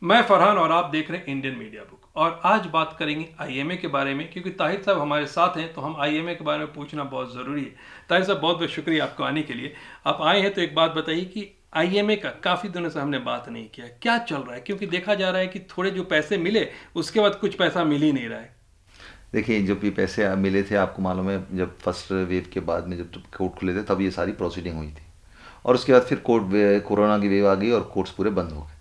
मैं फरहान और आप देख रहे हैं इंडियन मीडिया बुक। और आज बात करेंगे आईएमए के बारे में, क्योंकि ताहिर साहब हमारे साथ हैं तो हम आईएमए के बारे में पूछना बहुत ज़रूरी है। ताहिर साहब, बहुत बहुत शुक्रिया आपको आने के लिए। आप आए हैं तो एक बात बताइए कि आईएमए का काफ़ी दिनों से हमने बात नहीं किया, क्या चल रहा है? क्योंकि देखा जा रहा है कि थोड़े जो पैसे मिले उसके बाद कुछ पैसा मिल ही नहीं रहा है। देखिए, जब ये पैसे मिले थे, आपको मालूम है, जब फर्स्ट वेव के बाद में जब कोर्ट खुले थे तब ये सारी प्रोसीडिंग हुई थी। और उसके बाद फिर कोरोना की वेव आ गई और कोर्ट्स पूरे बंद हो गए।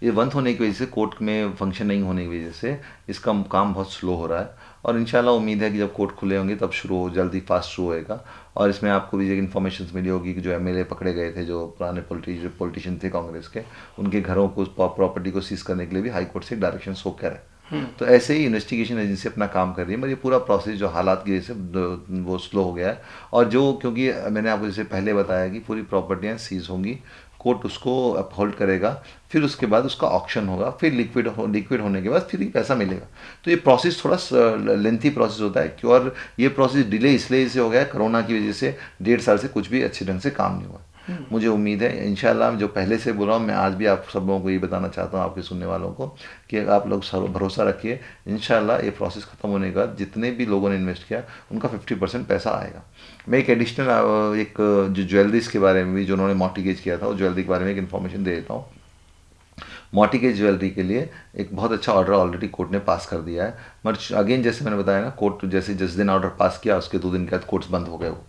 ये बंद होने की वजह से, कोर्ट में फंक्शन नहीं होने की वजह से इसका काम बहुत स्लो हो रहा है। और इंशाल्लाह उम्मीद है कि जब कोर्ट खुले होंगे तब शुरू हो, जल्दी फास्ट शुरू होएगा। और इसमें आपको भी एक इन्फॉर्मेशन मिली होगी कि जो एमएलए पकड़े गए थे, जो पुराने पॉलिटिशियन थे कांग्रेस के, उनके घरों को, प्रॉपर्टी को सीज करने के लिए भी हाई कोर्ट से डायरेक्शन हो कर है। तो ऐसे ही इन्वेस्टिगेशन एजेंसी अपना काम कर रही है, मगर ये पूरा प्रोसेस जो हालात की वजह से वो स्लो हो गया है। और जो, क्योंकि मैंने आपको जैसे पहले बताया कि पूरी प्रॉपर्टियाँ सीज होंगी, कोर्ट उसको अपहोल्ड करेगा, फिर उसके बाद उसका ऑक्शन होगा, फिर लिक्विड होने के बाद फिर ही पैसा मिलेगा। तो ये प्रोसेस थोड़ा लेंथी प्रोसेस होता है क्यों, और ये प्रोसेस डिले इसलिए से हो गया है कोरोना की वजह से। 1.5 साल से कुछ भी अच्छे ढंग से काम नहीं हुआ। मुझे उम्मीद है इंशाल्लाह, जो पहले से बोल रहा हूँ, मैं आज भी आप सब लोगों को ये बताना चाहता हूँ, आपके सुनने वालों को, कि आप लोग भरोसा रखिए। इंशाल्लाह ये प्रोसेस खत्म होने के बाद जितने भी लोगों ने इन्वेस्ट किया उनका 50% पैसा आएगा। मैं एक एडिशनल एक जो ज्वेलरीज के बारे में भी, जो उन्होंने मॉर्टिगेज किया था, उस ज्वेलरी के बारे में एक इन्फॉर्मेशन दे देता हूँ। मॉर्टिगेज ज्वेलरी के लिए एक बहुत अच्छा ऑर्डर ऑलरेडी कोर्ट ने पास कर दिया है। मगर अगेन, जैसे मैंने बताया ना, कोर्ट जैसे जिस दिन ऑर्डर पास किया उसके 2 दिन के बाद कोर्ट्स बंद हो गए वो।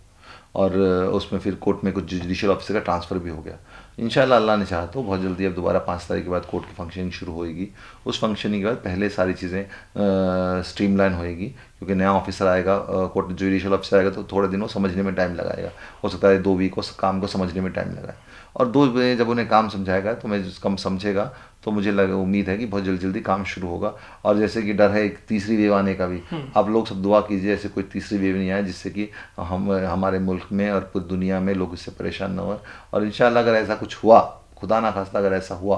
और उसमें फिर कोर्ट में कुछ जुडिशियल ऑफिसर का ट्रांसफ़र भी हो गया। इंशाल्लाह अल्लाह ने चाहा तो बहुत जल्दी अब दोबारा 5 तारीख के बाद कोर्ट की फंक्शनिंग शुरू होएगी। उस फंक्शनिंग के बाद पहले सारी चीज़ें स्ट्रीमलाइन होएगी, क्योंकि नया ऑफिसर आएगा, कोर्ट जुडिशियल ऑफिसर आएगा, तो थोड़े दिनों समझने में टाइम लगाएगा। हो सकता है 2 वीक को काम को समझने में टाइम लगाए। और 2 जब उन्हें काम समझाएगा तो मैं कम समझेगा, तो मुझे उम्मीद है कि बहुत जल्दी जल्दी काम शुरू होगा। और जैसे कि डर है एक तीसरी वेव आने का भी, आप लोग सब दुआ कीजिए ऐसे कोई तीसरी वेव नहीं आए, जिससे कि हम हमारे मुल्क में और पूरी दुनिया में लोग इससे परेशान न हो। और इंशाल्लाह अगर ऐसा कुछ हुआ, खुदा ना खास्ता अगर ऐसा हुआ,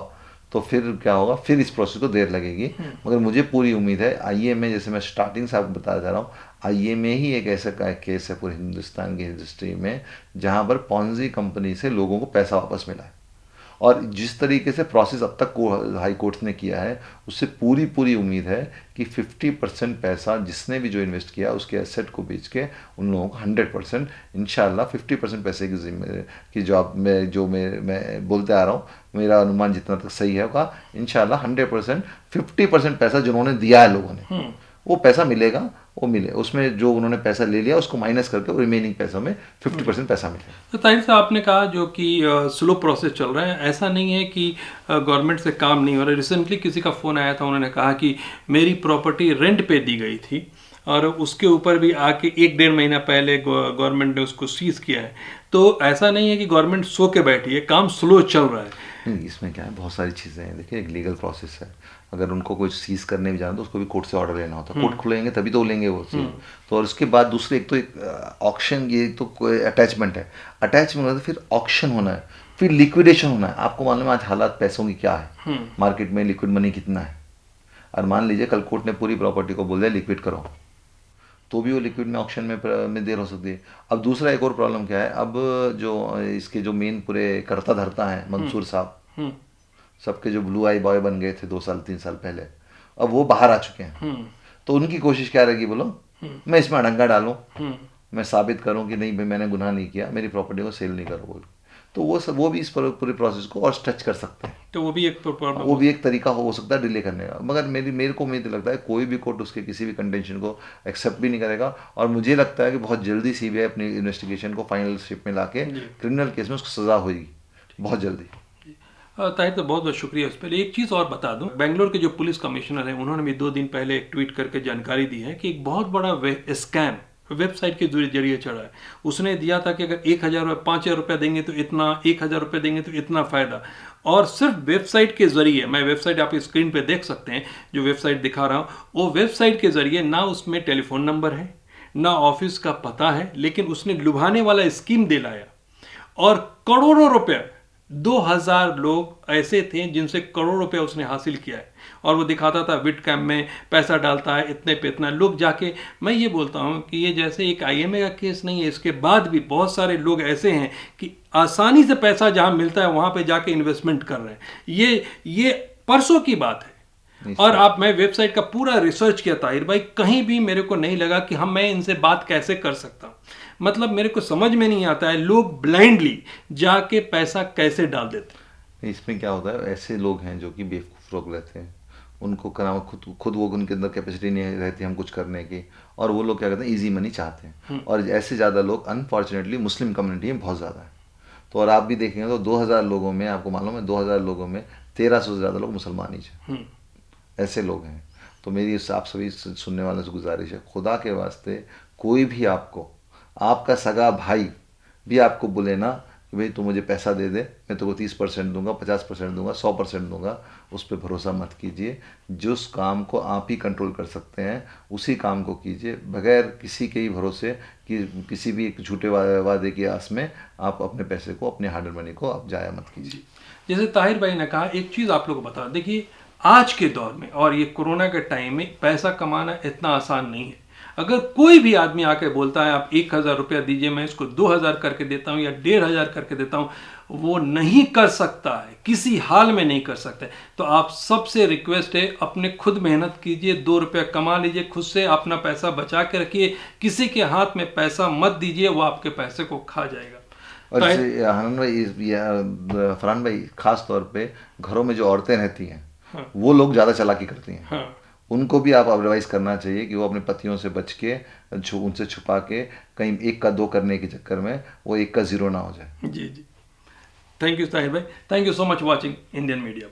तो फिर क्या होगा, फिर इस प्रोसेस को देर लगेगी। मगर मुझे पूरी उम्मीद है। आईएमए, जैसे मैं स्टार्टिंग से आपको बताया जा रहा हूँ, आईएमए ही एक ऐसा केस है पूरे हिंदुस्तान की हिस्ट्री में जहाँ पर पॉन्जी कंपनी से लोगों को पैसा वापस मिला है। और जिस तरीके से प्रोसेस अब तक को हाई कोर्ट्स ने किया है, उससे पूरी पूरी उम्मीद है कि 50% पैसा जिसने भी जो इन्वेस्ट किया उसके एसेट को बेच के उन लोगों को 100% इंशाल्लाह 50% पैसे की जिम्मे की जॉब में, जो मैं बोलते आ रहा हूँ, मेरा अनुमान जितना तक सही है होगा, इंशाल्लाह 100%, 50% पैसा जिन्होंने दिया है लोगों ने, वो पैसा मिलेगा। वो मिले, उसमें जो उन्होंने पैसा ले लिया उसको माइनस करके रिमेनिंग पैसों में 50% पैसा मिले। तो ताहिर साहब, आपने कहा जो कि स्लो प्रोसेस चल रहा है, ऐसा नहीं है कि गवर्नमेंट से काम नहीं हो रहा है। रिसेंटली किसी का फ़ोन आया था, उन्होंने कहा कि मेरी प्रॉपर्टी रेंट पे दी गई थी और उसके ऊपर भी आके 1-1.5 महीना पहले गवर्नमेंट ने उसको सीज किया है। तो ऐसा नहीं है कि गवर्नमेंट सो के बैठी है, काम स्लो चल रहा है। नहीं, इसमें क्या है, बहुत सारी चीज़ें हैं। देखिए, एक लीगल प्रोसेस है। अगर उनको कुछ सीज करने भी जाना तो उसको भी कोर्ट से ऑर्डर लेना होता है। कोर्ट खुलेंगे तभी तो लेंगे वो चीज़। तो और उसके बाद दूसरे, एक तो एक ऑक्शन, ये तो कोई अटैचमेंट है। अटैचमेंट होता है, फिर ऑक्शन होना है, फिर लिक्विडेशन होना है। आपको मालूम है आज हालात पैसों की क्या है, मार्केट में लिक्विड मनी कितना है। और मान लीजिए कल कोर्ट ने पूरी प्रॉपर्टी को बोल दिया लिक्विड करो, तो भी वो लिक्विड में ऑक्शन में देर हो सकती है। अब दूसरा एक और प्रॉब्लम क्या है, अब जो इसके जो मेन पूरे करता धरता है, मंसूर साहब, सबके जो ब्लू आई बॉय बन गए थे 2 साल 3 साल पहले, अब वो बाहर आ चुके हैं। तो उनकी कोशिश क्या रहेगी, बोलो, मैं इसमें अड़ंगा डालूं, मैं साबित करूं कि नहीं भाई मैंने गुनाह नहीं किया, मेरी प्रॉपर्टी को सेल नहीं करो बोल। तो वो भी इस पूरे प्रोसेस को और स्ट्रेच कर सकते हैं। तो वो भी एक प्रॉब्लम वो भी एक तरीका हो सकता है डिले करने का। मगर मेरे को उम्मीद लगता है कोई भी कोर्ट उसके किसी भी कंटेंशन को एक्सेप्ट भी नहीं करेगा। और मुझे लगता है कि बहुत जल्दी सीबीआई अपनी इन्वेस्टिगेशन को फाइनल शेप में लाके क्रिमिनल केस में उसको सजा होगी बहुत जल्दी। ताहिर, तो बहुत बहुत शुक्रिया। उस पर एक चीज़ और बता दूं, बेंगलोर के जो पुलिस कमिश्नर हैं, उन्होंने भी 2 दिन पहले एक ट्वीट करके जानकारी दी है कि एक बहुत बड़ा स्कैम वेबसाइट के जरिए चढ़ा है। उसने दिया था कि अगर 1,000 5,000 रुपया देंगे तो इतना, 1,000 रुपया देंगे तो इतना फ़ायदा। और सिर्फ वेबसाइट के जरिए, मैं वेबसाइट आप स्क्रीन पे देख सकते हैं, जो वेबसाइट दिखा रहा हूँ, वो वेबसाइट के जरिए ना उसमें टेलीफोन नंबर है, ना ऑफिस का पता है, लेकिन उसने लुभाने वाला स्कीम दिलाया और करोड़ों रुपए, 2,000 लोग ऐसे थे जिनसे करोड़ रुपए उसने हासिल किया है। और वो दिखाता था विट कैम्प में पैसा डालता है इतने पे इतना, लोग जाके, मैं ये बोलता हूँ कि ये जैसे एक आईएमए का केस नहीं है, इसके बाद भी बहुत सारे लोग ऐसे हैं कि आसानी से पैसा जहाँ मिलता है वहाँ पे जाके इन्वेस्टमेंट कर रहे हैं। ये परसों की बात है। निश्चय। और आप, मैं वेबसाइट का पूरा रिसर्च किया ताहिर भाई, कहीं भी मेरे को नहीं लगा कि मैं इनसे बात कैसे कर सकता हूँ। मतलब मेरे को समझ में नहीं आता है लोग ब्लाइंडली जाके पैसा कैसे डाल देते हैं। इसमें क्या होता है, ऐसे लोग हैं जो कि बेवकूफ़ लोग रहते हैं, उनको करना खुद वो उनके अंदर कैपेसिटी नहीं रहती हम कुछ करने की, और वो लोग क्या करते हैं, इजी मनी चाहते हैं। और ऐसे ज़्यादा लोग अनफॉर्चुनेटली मुस्लिम कम्युनिटी में बहुत ज़्यादा है। तो और आप भी देखेंगे तो 2000 लोगों में, आपको मालूम है 2000 लोगों में 1300 से ज़्यादा लोग मुसलमान ही हैं। ऐसे लोग हैं। तो मेरी आप सभी सुनने वालों से गुजारिश है, खुदा के वास्ते कोई भी आपको, आपका सगा भाई भी आपको बोले ना कि भाई तू मुझे पैसा दे दे, मैं तेको 30% दूंगा, 50% दूंगा, 100% दूंगा, उस पर भरोसा मत कीजिए। जिस काम को आप ही कंट्रोल कर सकते हैं उसी काम को कीजिए, बगैर किसी के ही भरोसे कि किसी भी एक झूठे वादे की आस में आप अपने पैसे को, अपने हार्ड मनी को आप जाया मत कीजिए। जैसे ताहिर भाई ने कहा, एक चीज़ आप लोग को बता, देखिए आज के दौर में और ये कोरोना के टाइम में पैसा कमाना इतना आसान नहीं है। अगर कोई भी आदमी आके बोलता है आप 1000 रुपया दीजिए, मैं इसको 2000 करके देता हूँ या 1500 करके देता हूँ, वो नहीं कर सकता है, किसी हाल में नहीं कर सकता है। तो आप सबसे रिक्वेस्ट है, अपने खुद मेहनत कीजिए, 2 रुपया कमा लीजिए खुद से, अपना पैसा बचा के रखिए, किसी के हाथ में पैसा मत दीजिए, वो आपके पैसे को खा जाएगा। और जैसे हनन भाई फरहान भाई, खास तौर पे घरों में जो औरतें रहती हैं, वो लोग ज़्यादा चालाकी करती हैं। हाँ उनको भी आप एडवाइस करना चाहिए कि वो अपने पतियों से बच के, उनसे छुपा के, कहीं 1 का 2 करने के चक्कर में वो 1 का 0 ना हो जाए। जी जी। थैंक यू ताहिर भाई, thank you so much watching Indian media.